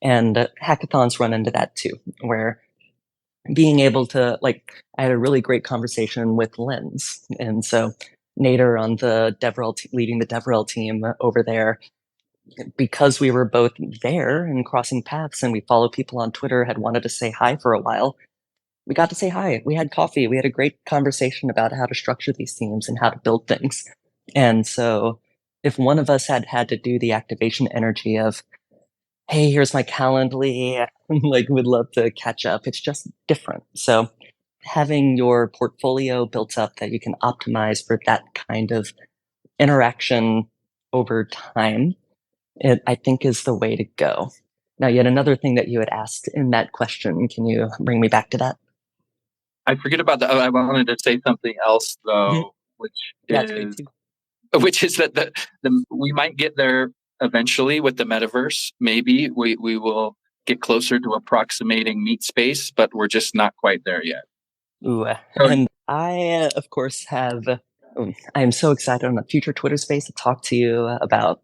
And hackathons run into that too, where being able to like, I had a really great conversation with Lens. And so Nader on the leading the DevRel team over there, because we were both there and crossing paths and we follow people on Twitter, had wanted to say hi for a while. We got to say hi. We had coffee. We had a great conversation about how to structure these teams and how to build things. And so if one of us had had to do the activation energy of, hey, here's my Calendly, like would love to catch up, it's just different. So having your portfolio built up that you can optimize for that kind of interaction over time, I think is the way to go. Now, yet another thing that you had asked in that question, can you bring me back to that? I forget about that. I wanted to say something else Mhm. though, which That's great is too. which is that the we might get there eventually with the metaverse. Maybe we will get closer to approximating meat space, but we're just not quite there yet. Ooh, So, and I, of course, I am so excited on the future Twitter space to talk to you about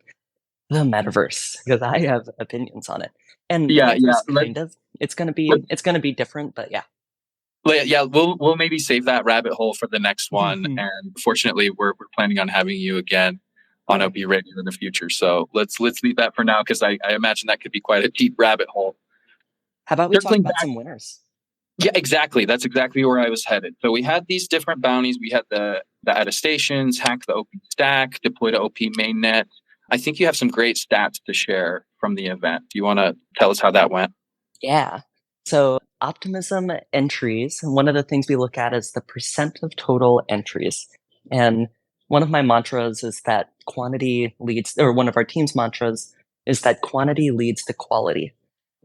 the metaverse because I have opinions on it. And the yeah, answer yeah. is kind of, Let, it's gonna be different, but yeah. yeah, we'll maybe save that rabbit hole for the next one. And fortunately, we're planning on having you again on OP Radio in the future. So let's leave that for now because I imagine that could be quite a deep rabbit hole. How about we talk Circling about back, some winners? yeah, exactly. That's exactly where I was headed. So we had these different bounties. We had the attestations, hack the OP stack, deploy to OP mainnet. I think you have some great stats to share from the event. Do you want to tell us how that went? Yeah. So optimism entries, one of the things we look at is the percent of total entries. And one of my mantras is that quantity leads, or one of our team's mantras is that quantity leads to quality.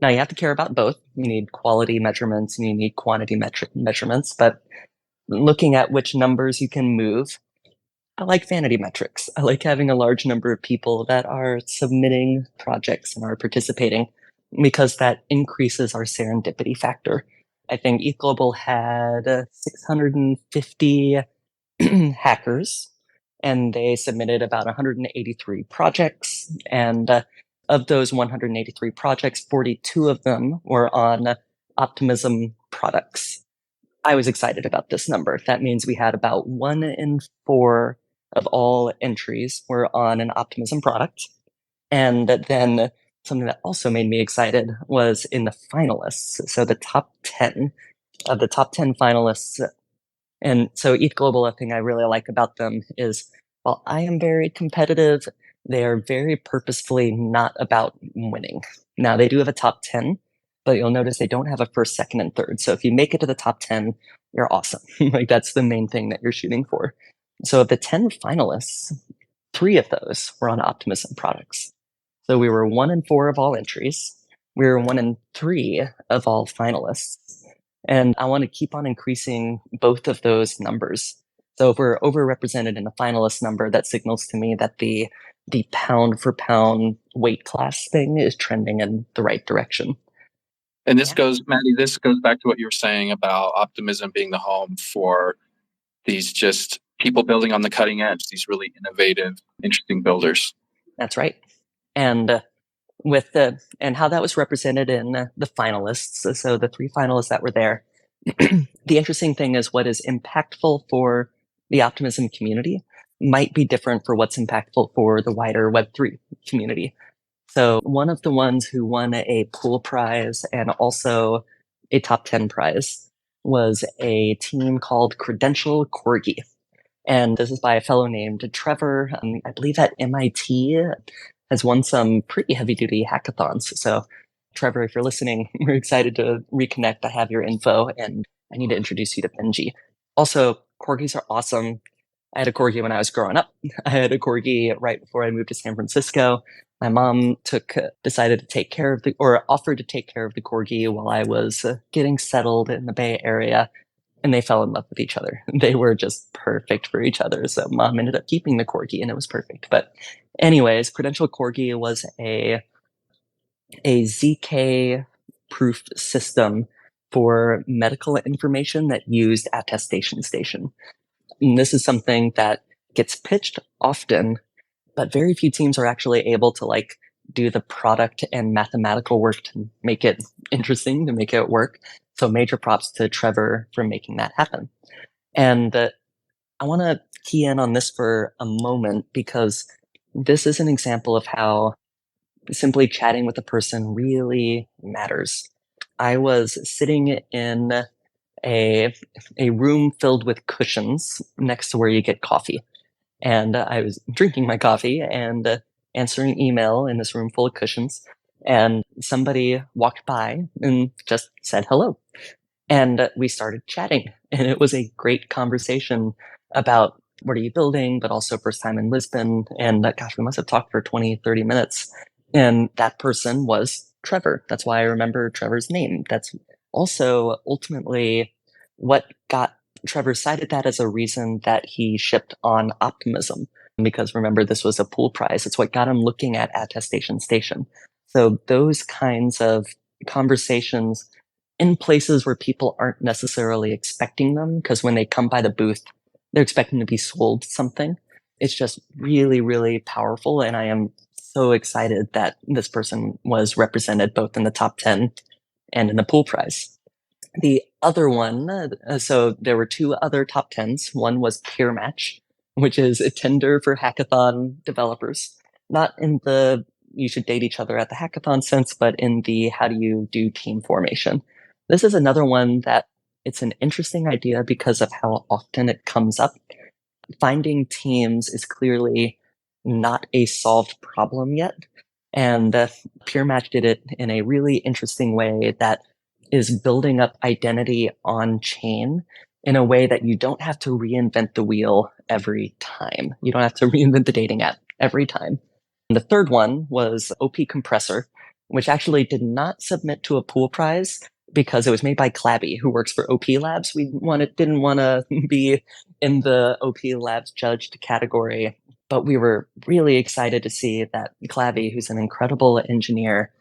Now you have to care about both. You need quality measurements and you need quantity measurements, but looking at which numbers you can move, I like vanity metrics. I like having a large number of people that are submitting projects and are participating because that increases our serendipity factor. I think ETHGlobal had 650 hackers and they submitted about 183 projects. And of those 183 projects, 42 of them were on Optimism products. I was excited about this number. That means we had about 1 in 4 of all entries were on an Optimism product. And then something that also made me excited was in the finalists. So the top 10 of the top 10 finalists. And so ETH Global, a thing I really like about them is while I am very competitive, they are very purposefully not about winning. Now they do have a top 10, but you'll notice they don't have a first, second, and third. So if you make it to the top 10, you're awesome. Like that's the main thing that you're shooting for. So of the 10 finalists, 3 of those were on Optimism products. So we were 1 in 4 of all entries. We were 1 in 3 of all finalists. And I want to keep on increasing both of those numbers. So if we're overrepresented in a finalist number, that signals to me that the pound for pound weight class thing is trending in the right direction. And Mattie, this goes back to what you were saying about optimism being the home for these just people building on the cutting edge, these really innovative, interesting builders. That's right. And and how that was represented in the finalists. So the 3 finalists that were there. The interesting thing is what is impactful for the optimism community might be different for what's impactful for the wider Web3 community. So one of the ones who won a pool prize and also a top 10 prize was a team called Credential Corgi. And this is by a fellow named Trevor. I believe at MIT has won some pretty heavy duty hackathons. So, Trevor, if you're listening, we're excited to reconnect. I have your info and I need to introduce you to Benji. Also, corgis are awesome. I had a corgi when I was growing up. I had a corgi right before I moved to San Francisco. My mom decided to take care of or offered to take care of the corgi while I was getting settled in the Bay Area and they fell in love with each other. They were just perfect for each other. So mom ended up keeping the corgi and it was perfect. But anyways, Credential Corgi was a ZK proof system for medical information that used attestation station. And this is something that gets pitched often, but very few teams are actually able to like do the product and mathematical work to make it interesting, to make it work. So major props to Trevor for making that happen. And I want to key in on this for a moment because this is an example of how simply chatting with a person really matters. I was sitting in a a room filled with cushions next to where you get coffee, and I was drinking my coffee and answering email in this room full of cushions, and somebody walked by and just said hello. And we started chatting, and it was a great conversation about what are you building, but also first time in Lisbon. And gosh, we must have talked for 20, 30 minutes. And that person was Trevor. That's why I remember Trevor's name. That's also ultimately what got Trevor cited that as a reason that he shipped on Optimism. Because remember, this was a pool prize. It's what got him looking at Attestation Station. So those kinds of conversations in places where people aren't necessarily expecting them, because when they come by the booth, they're expecting to be sold something. It's just really, really powerful. And I am so excited that this person was represented both in the top 10 and in the pool prize. The other one, so there were two other top 10s. One was Peer Match, which is a Tinder for hackathon developers. Not in the you should date each other at the hackathon sense, but in the how do you do team formation. This is another one that it's an interesting idea because of how often it comes up. Finding teams is clearly not a solved problem yet. And Peer Match did it in a really interesting way that is building up identity on chain in a way that you don't have to reinvent the wheel every time. You don't have to reinvent the dating app every time. And the third one was OP Compressor, which actually did not submit to a pool prize because it was made by Clabby, who works for OP Labs. Didn't want to be in the OP Labs judged category, but we were really excited to see that Clabby, who's an incredible engineer,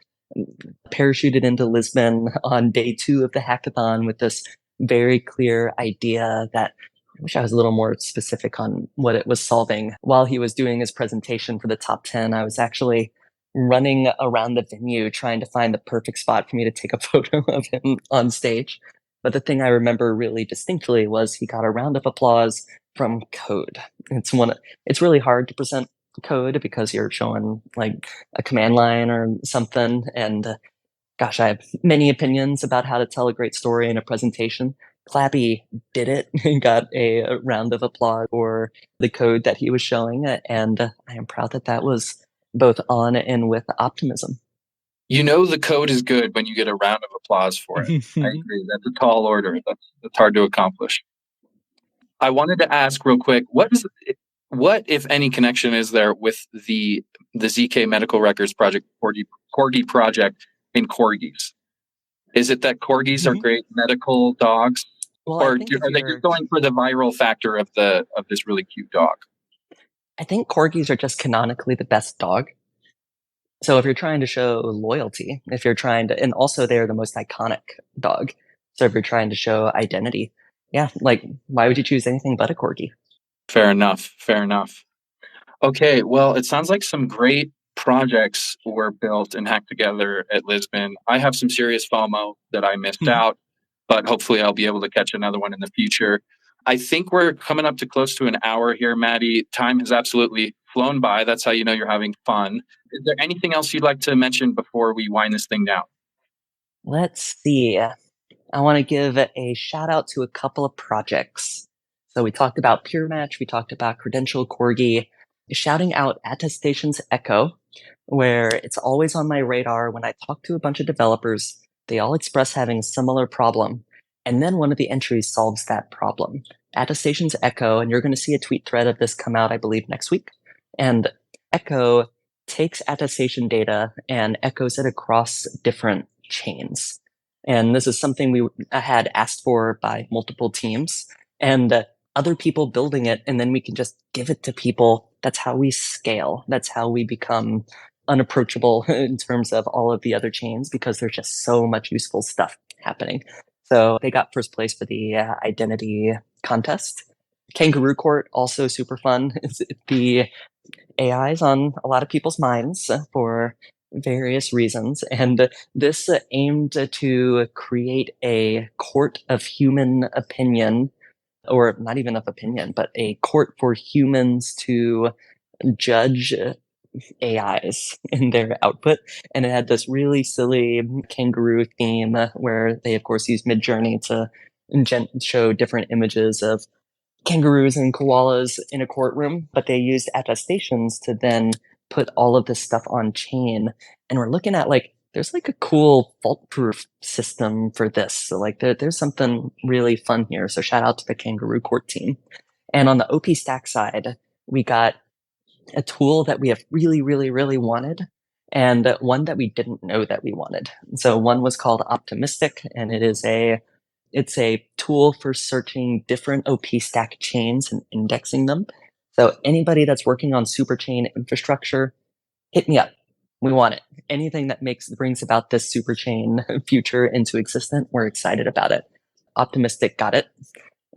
parachuted into Lisbon on day 2 of the hackathon with this very clear idea that I wish I was a little more specific on what it was solving. While he was doing his presentation for the top 10, I was actually running around the venue trying to find the perfect spot for me to take a photo of him on stage. But the thing I remember really distinctly was he got a round of applause from code. It's really hard to present code because you're showing like a command line or something. And gosh, I have many opinions about how to tell a great story in a presentation. Clappy did it and got a round of applause for the code that he was showing. And I am proud that that was both on and with optimism. You know the code is good when you get a round of applause for it. I agree. That's a tall order. That's hard to accomplish. I wanted to ask real quick, what, if any, connection is there with the ZK Medical Records Project, Corgi Project, and corgis? Is it that corgis are great medical dogs, Well, or are they just going for the viral factor of this really cute dog? I think corgis are just canonically the best dog. So if you're trying to show loyalty, if you're trying to, and also they're the most iconic dog. So if you're trying to show identity, yeah, like why would you choose anything but a corgi? Fair enough. Fair enough. Okay, well, it sounds like some great projects were built and hacked together at Lisbon. I have some serious FOMO that I missed out, but hopefully I'll be able to catch another one in the future. I think we're coming up to close to an hour here, Mattie. Time has absolutely flown by. That's how you know you're having fun. Is there anything else you'd like to mention before we wind this thing down? Let's see. I want to give a shout out to a couple of projects. So we talked about Peer Match, we talked about Credential Corgi, shouting out Attestations Echo, where it's always on my radar when I talk to a bunch of developers. They all express having a similar problem. And then one of the entries solves that problem. Attestations Echo, and you're going to see a tweet thread of this come out, I believe, next week. And Echo takes attestation data and echoes it across different chains. And this is something we had asked for by multiple teams and other people building it. And then we can just give it to people. That's how we scale. That's how we become unapproachable in terms of all of the other chains because there's just so much useful stuff happening. So they got first place for the identity contest. Kangaroo Court, also super fun. The AI is on a lot of people's minds for various reasons. And this aimed to create a court of human opinion, or not even of opinion, but a court for humans to judge AIs in their output. And it had this really silly kangaroo theme where they, of course, used Midjourney to show different images of kangaroos and koalas in a courtroom, but they used attestations to then put all of this stuff on chain. And we're looking at like, there's like a cool fault proof system for this. So like there's something really fun here. So shout out to the Kangaroo Court team. And on the OP Stack side, we got a tool that we have really, really, really wanted and one that we didn't know that we wanted. So one was called Optimistic, and it's a tool for searching different OP stack chains and indexing them. So anybody that's working on superchain infrastructure, hit me up. We want it. Anything that brings about this super chain future into existence, we're excited about it. Optimistic got it.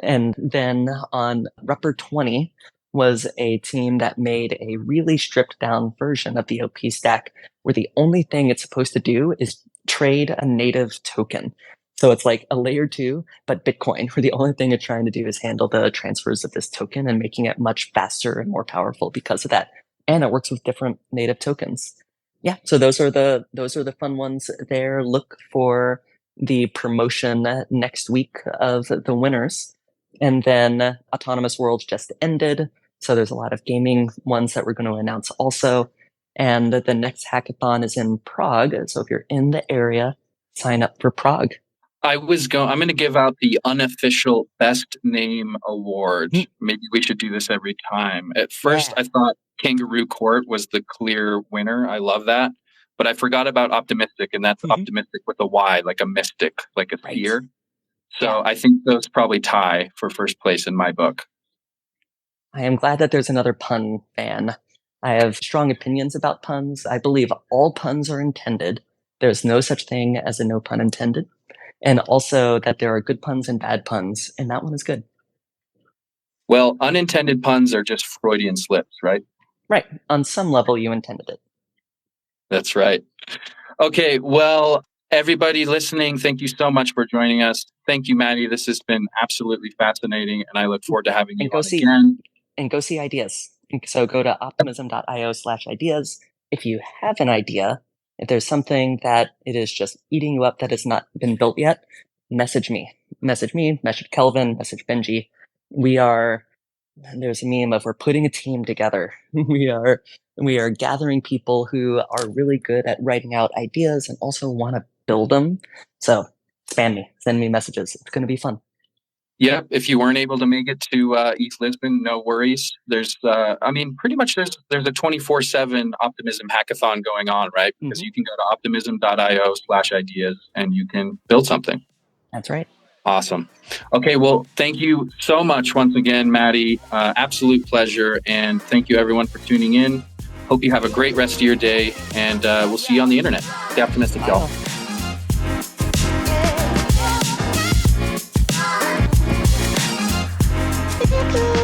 And then on Rupper 20 was a team that made a really stripped down version of the OP stack where the only thing it's supposed to do is trade a native token. So it's like a layer 2, but Bitcoin, where the only thing it's trying to do is handle the transfers of this token and making it much faster and more powerful because of that. And it works with different native tokens. Yeah, so those are the fun ones there. Look for the promotion next week of the winners. And then Autonomous World just ended. So there's a lot of gaming ones that we're going to announce also. And the next hackathon is in Prague. So if you're in the area, sign up for Prague. I'm going to give out the unofficial best name award. Maybe we should do this every time. At first, I thought Kangaroo Court was the clear winner. I love that. But I forgot about Optimistic, and that's Optimistic with a Y, like a mystic, like a sphere. So I think those probably tie for first place in my book. I am glad that there's another pun fan. I have strong opinions about puns. I believe all puns are intended. There's no such thing as a no pun intended. And also that there are good puns and bad puns, and that one is good. Well, unintended puns are just Freudian slips, right? Right. On some level, you intended it. That's right. Okay, well, everybody listening, thank you so much for joining us. Thank you, Mattie. This has been absolutely fascinating, and I look forward to having you on again. And go see ideas. So go to optimism.io/ideas. If you have an idea, if there's something that it is just eating you up that has not been built yet, message me, message Kelvin, message Benji. There's a meme of we're putting a team together. We are gathering people who are really good at writing out ideas and also want to build them. So spam me, send me messages. It's going to be fun. Yep. If you weren't able to make it to East Lisbon, no worries. There's, pretty much there's a 24/7 Optimism Hackathon going on, right? Because you can go to optimism.io/ideas and you can build something. That's right. Awesome. Okay. Well, thank you so much once again, Mattie. Absolute pleasure. And thank you everyone for tuning in. Hope you have a great rest of your day, and we'll see you on the internet. Stay optimistic, y'all. Bye.